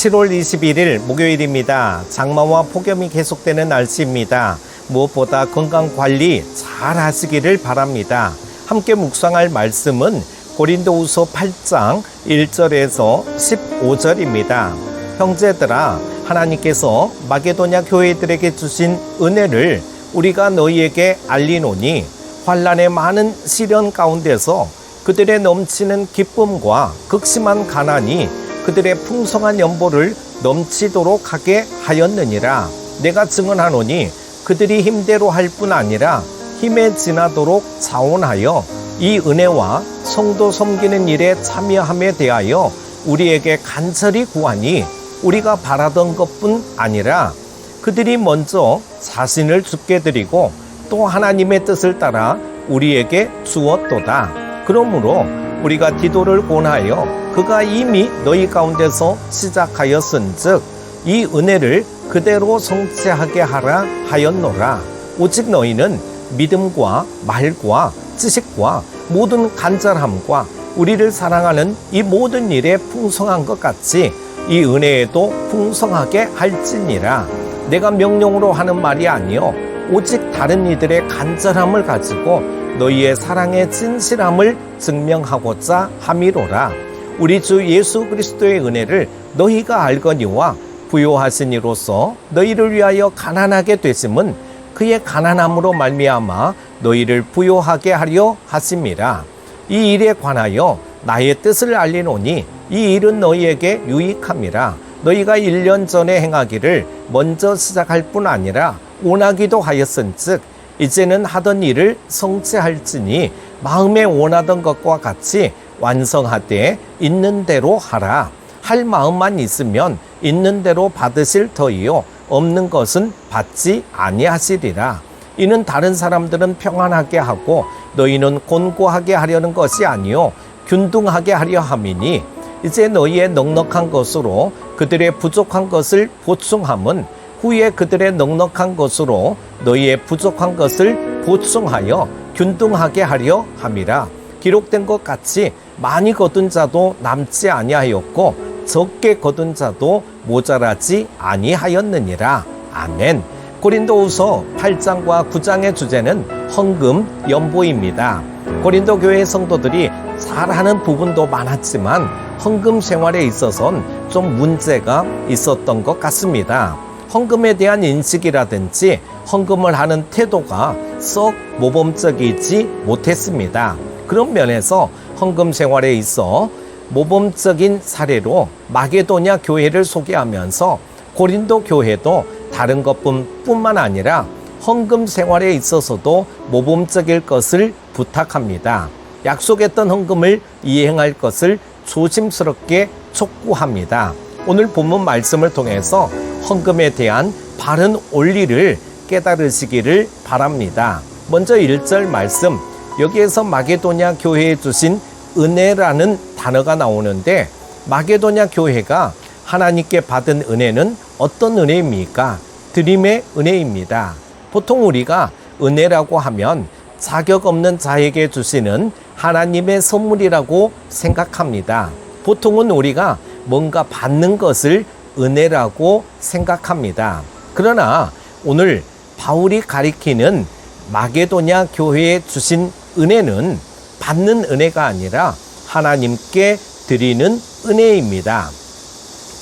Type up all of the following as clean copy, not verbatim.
7월 21일 목요일입니다. 장마와 폭염이 계속되는 날씨입니다. 무엇보다 건강관리 잘 하시기를 바랍니다. 함께 묵상할 말씀은 고린도후서 8장 1절에서 15절입니다. 형제들아, 하나님께서 마게도냐 교회들에게 주신 은혜를 우리가 너희에게 알리노니 환난의 많은 시련 가운데서 그들의 넘치는 기쁨과 극심한 가난이 그들의 풍성한 연보를 넘치도록 하게 하였느니라. 내가 증언하노니 그들이 힘대로 할 뿐 아니라 힘에 지나도록 자원하여 이 은혜와 성도 섬기는 일에 참여함에 대하여 우리에게 간절히 구하니 우리가 바라던 것뿐 아니라 그들이 먼저 자신을 죽게 드리고 또 하나님의 뜻을 따라 우리에게 주었도다. 그러므로 우리가 디도를 권하여 그가 이미 너희 가운데서 시작하였은즉 이 은혜를 그대로 성취하게 하라 하였노라. 오직 너희는 믿음과 말과 지식과 모든 간절함과 우리를 사랑하는 이 모든 일에 풍성한 것 같이 이 은혜에도 풍성하게 할지니라. 내가 명령으로 하는 말이 아니요 오직 다른 이들의 간절함을 가지고 너희의 사랑의 진실함을 증명하고자 함이로라. 우리 주 예수 그리스도의 은혜를 너희가 알거니와 부요하신 이로써 너희를 위하여 가난하게 되심은 그의 가난함으로 말미암아 너희를 부요하게 하려 하심이라. 이 일에 관하여 나의 뜻을 알리노니 이 일은 너희에게 유익함이라. 너희가 1년 전에 행하기를 먼저 시작할 뿐 아니라 원하기도 하였은즉 이제는 하던 일을 성취할지니 마음에 원하던 것과 같이 완성하되 있는 대로 하라. 할 마음만 있으면 있는 대로 받으실 터이요 없는 것은 받지 아니하시리라. 이는 다른 사람들은 평안하게 하고 너희는 곤고하게 하려는 것이 아니요 균등하게 하려 함이니 이제 너희의 넉넉한 것으로 그들의 부족한 것을 보충함은 후에 그들의 넉넉한 것으로 너희의 부족한 것을 보충하여 균등하게 하려 함이라. 기록된 것 같이 많이 거둔 자도 남지 아니하였고 적게 거둔 자도 모자라지 아니하였느니라. 아멘. 고린도후서 8장과 9장의 주제는 헌금, 연보입니다. 고린도 교회 성도들이 잘하는 부분도 많았지만 헌금 생활에 있어서는 좀 문제가 있었던 것 같습니다. 헌금에 대한 인식이라든지 헌금을 하는 태도가 썩 모범적이지 못했습니다. 그런 면에서 헌금 생활에 있어 모범적인 사례로 마게도냐 교회를 소개하면서 고린도 교회도 다른 것뿐만 아니라 헌금 생활에 있어서도 모범적일 것을 부탁합니다. 약속했던 헌금을 이행할 것을 조심스럽게 촉구합니다. 오늘 본문 말씀을 통해서 헌금에 대한 바른 원리를 깨달으시기를 바랍니다. 먼저 1절 말씀, 여기에서 마게도냐 교회에 주신 은혜라는 단어가 나오는데 마게도냐 교회가 하나님께 받은 은혜는 어떤 은혜입니까? 드림의 은혜입니다. 보통 우리가 은혜라고 하면 자격 없는 자에게 주시는 하나님의 선물이라고 생각합니다. 보통은 우리가 뭔가 받는 것을 은혜라고 생각합니다. 그러나 오늘 바울이 가리키는 마게도냐 교회에 주신 은혜는 받는 은혜가 아니라 하나님께 드리는 은혜입니다.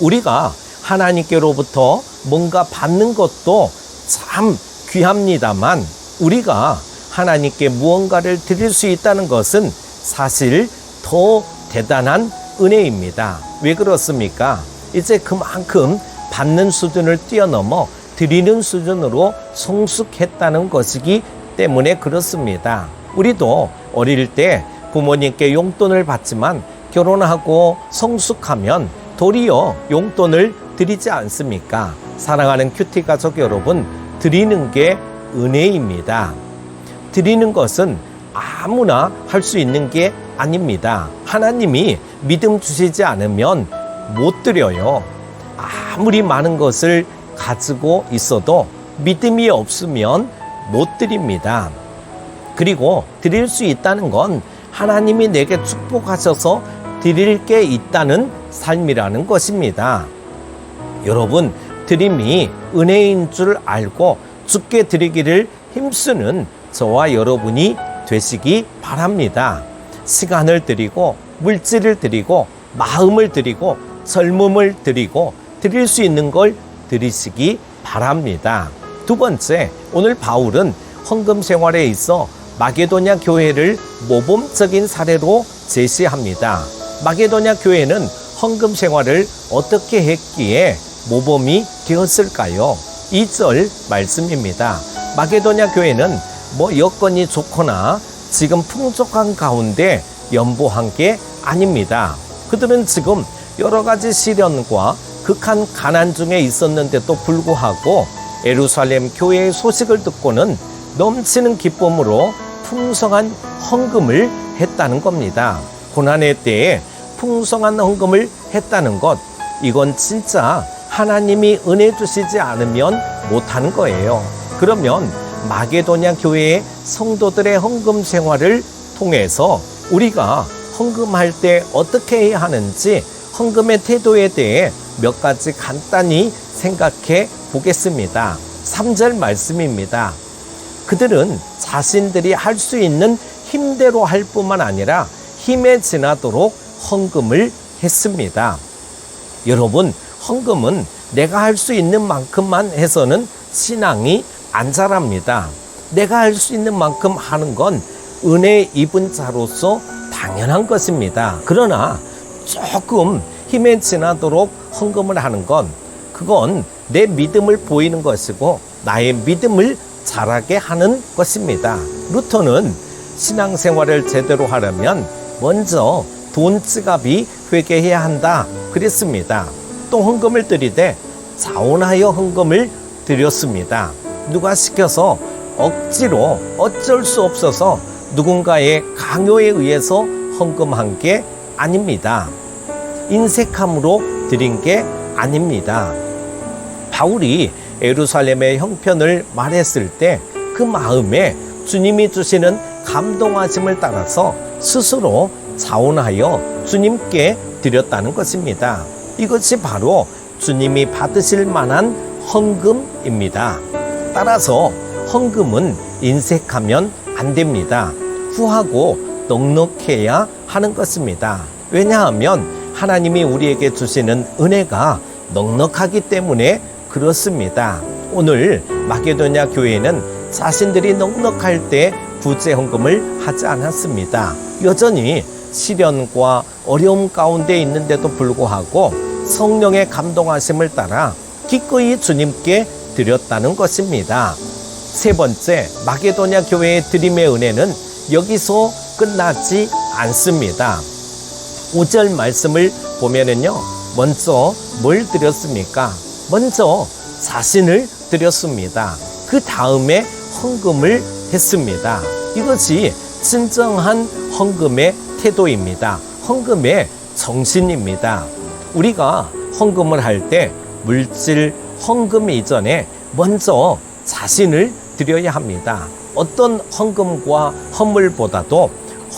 우리가 하나님께로부터 뭔가 받는 것도 참 귀합니다만 우리가 하나님께 무언가를 드릴 수 있다는 것은 사실 더 대단한 은혜입니다. 왜 그렇습니까? 이제 그만큼 받는 수준을 뛰어넘어 드리는 수준으로 성숙했다는 것이기 때문에 그렇습니다. 우리도 어릴 때 부모님께 용돈을 받지만 결혼하고 성숙하면 도리어 용돈을 드리지 않습니까? 사랑하는 큐티 가족 여러분, 드리는 게 은혜입니다. 드리는 것은 아무나 할 수 있는 게 아닙니다. 하나님이 믿음 주시지 않으면 못 드려요. 아무리 많은 것을 가지고 있어도 믿음이 없으면 못 드립니다. 그리고 드릴 수 있다는 건 하나님이 내게 축복하셔서 드릴 게 있다는 삶이라는 것입니다. 여러분, 드림이 은혜인 줄 알고 주께 드리기를 힘쓰는 저와 여러분이 되시기 바랍니다. 시간을 드리고 물질을 드리고 마음을 드리고 젊음을 드리고 드릴 수 있는 걸 드리시기 바랍니다. 두 번째, 오늘 바울은 헌금 생활에 있어 마게도냐 교회를 모범적인 사례로 제시합니다. 마게도냐 교회는 헌금 생활을 어떻게 했기에 모범이 되었을까요? 2절 말씀입니다. 마게도냐 교회는 여건이 좋거나 지금 풍족한 가운데 연보한 게 아닙니다. 그들은 지금 여러 가지 시련과 극한 가난 중에 있었는데도 불구하고 예루살렘 교회의 소식을 듣고는 넘치는 기쁨으로 풍성한 헌금을 했다는 겁니다. 고난의 때에 풍성한 헌금을 했다는 것, 이건 진짜 하나님이 은혜 주시지 않으면 못하는 거예요. 그러면 마게도냐 교회의 성도들의 헌금 생활을 통해서 우리가 헌금할 때 어떻게 해야 하는지 헌금의 태도에 대해 몇 가지 간단히 생각해 보겠습니다. 3절 말씀입니다. 그들은 자신들이 할 수 있는 힘대로 할 뿐만 아니라 힘에 지나도록 헌금을 했습니다. 여러분, 헌금은 내가 할 수 있는 만큼만 해서는 신앙이 안 자랍니다. 내가 할 수 있는 만큼 하는 건 은혜 입은 자로서 당연한 것입니다. 그러나 조금 힘에 지나도록 헌금을 하는 건 그건 내 믿음을 보이는 것이고 나의 믿음을 자라게 하는 것입니다. 루터는 신앙생활을 제대로 하려면 먼저 돈 지갑이 회개해야 한다 그랬습니다. 또 헌금을 드리되 자원하여 헌금을 드렸습니다. 누가 시켜서 억지로 어쩔 수 없어서 누군가의 강요에 의해서 헌금한 게 아닙니다. 인색함으로 드린 게 아닙니다. 바울이 예루살렘의 형편을 말했을 때 그 마음에 주님이 주시는 감동하심을 따라서 스스로 자원하여 주님께 드렸다는 것입니다. 이것이 바로 주님이 받으실 만한 헌금입니다. 따라서 헌금은 인색하면 안 됩니다. 후하고 넉넉해야 하는 것입니다. 왜냐하면 하나님이 우리에게 주시는 은혜가 넉넉하기 때문에 그렇습니다. 오늘 마게도냐 교회는 자신들이 넉넉할 때 부재 헌금을 하지 않았습니다. 여전히 시련과 어려움 가운데 있는데도 불구하고 성령의 감동하심을 따라 기꺼이 주님께 드렸다는 것입니다. 세 번째, 마게도냐 교회의 드림의 은혜는 여기서 끝나지 않습니다. 5절 말씀을 보면은요, 먼저 뭘 드렸습니까? 먼저 자신을 드렸습니다. 그 다음에 헌금을 했습니다. 이것이 진정한 헌금의 태도입니다. 헌금의 정신입니다. 우리가 헌금을 할 때 물질 헌금 이전에 먼저 자신을 드려야 합니다. 어떤 헌금과 헌물보다도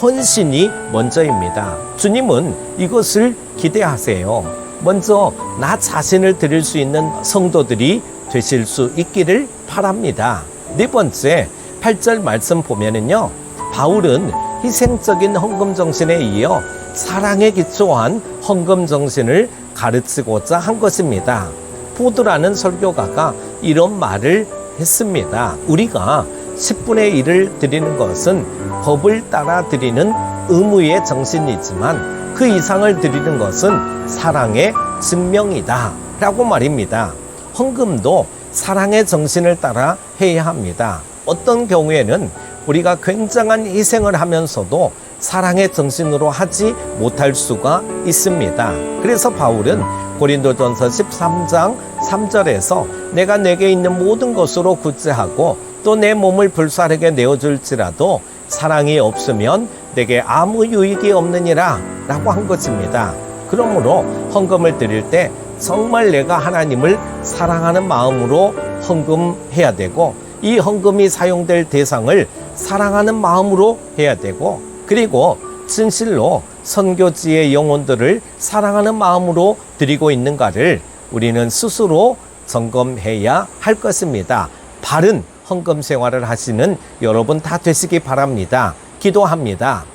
헌신이 먼저입니다. 주님은 이것을 기대하세요. 먼저 나 자신을 드릴 수 있는 성도들이 되실 수 있기를 바랍니다. 네 번째, 8절 말씀 보면은요, 바울은 희생적인 헌금 정신에 이어 사랑에 기초한 헌금 정신을 가르치고자 한 것입니다. 포드라는 설교가가 이런 말을 했습니다. 우리가 10분의 1을 드리는 것은 법을 따라 드리는 의무의 정신이지만 그 이상을 드리는 것은 사랑의 증명이다 라고 말입니다. 헌금도 사랑의 정신을 따라 해야 합니다. 어떤 경우에는 우리가 굉장한 희생을 하면서도 사랑의 정신으로 하지 못할 수가 있습니다. 그래서 바울은 고린도전서 13장 3절에서 내가 내게 있는 모든 것으로 구제하고 또 내 몸을 불사르게 내어줄지라도 사랑이 없으면 내게 아무 유익이 없느니라 라고 한 것입니다. 그러므로 헌금을 드릴 때 정말 내가 하나님을 사랑하는 마음으로 헌금해야 되고 이 헌금이 사용될 대상을 사랑하는 마음으로 해야 되고 그리고 진실로 선교지의 영혼들을 사랑하는 마음으로 드리고 있는가를 우리는 스스로 점검해야 할 것입니다. 바른 헌금 생활을 하시는 여러분 다 되시기 바랍니다. 기도합니다.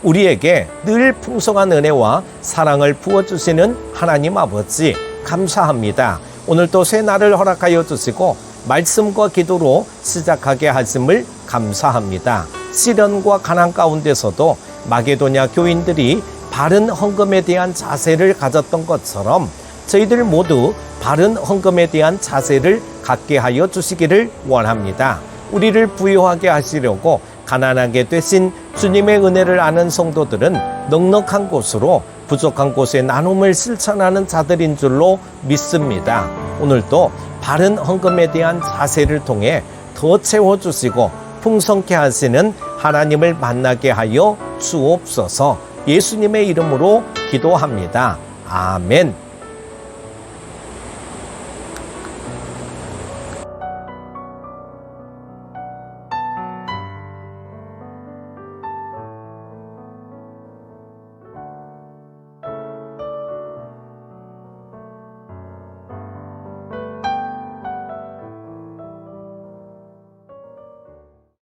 우리에게 늘 풍성한 은혜와 사랑을 부어주시는 하나님 아버지 감사합니다. 오늘도 새 날을 허락하여 주시고 말씀과 기도로 시작하게 하심을 감사합니다. 시련과 가난 가운데서도 마게도냐 교인들이 바른 헌금에 대한 자세를 가졌던 것처럼 저희들 모두 바른 헌금에 대한 자세를 갖게 하여 주시기를 원합니다. 우리를 부유하게 하시려고 가난하게 되신 주님의 은혜를 아는 성도들은 넉넉한 곳으로 부족한 곳에 나눔을 실천하는 자들인 줄로 믿습니다. 오늘도 바른 헌금에 대한 자세를 통해 더 채워주시고 풍성케 하시는 하나님을 만나게 하여 주옵소서. 예수님의 이름으로 기도합니다. 아멘.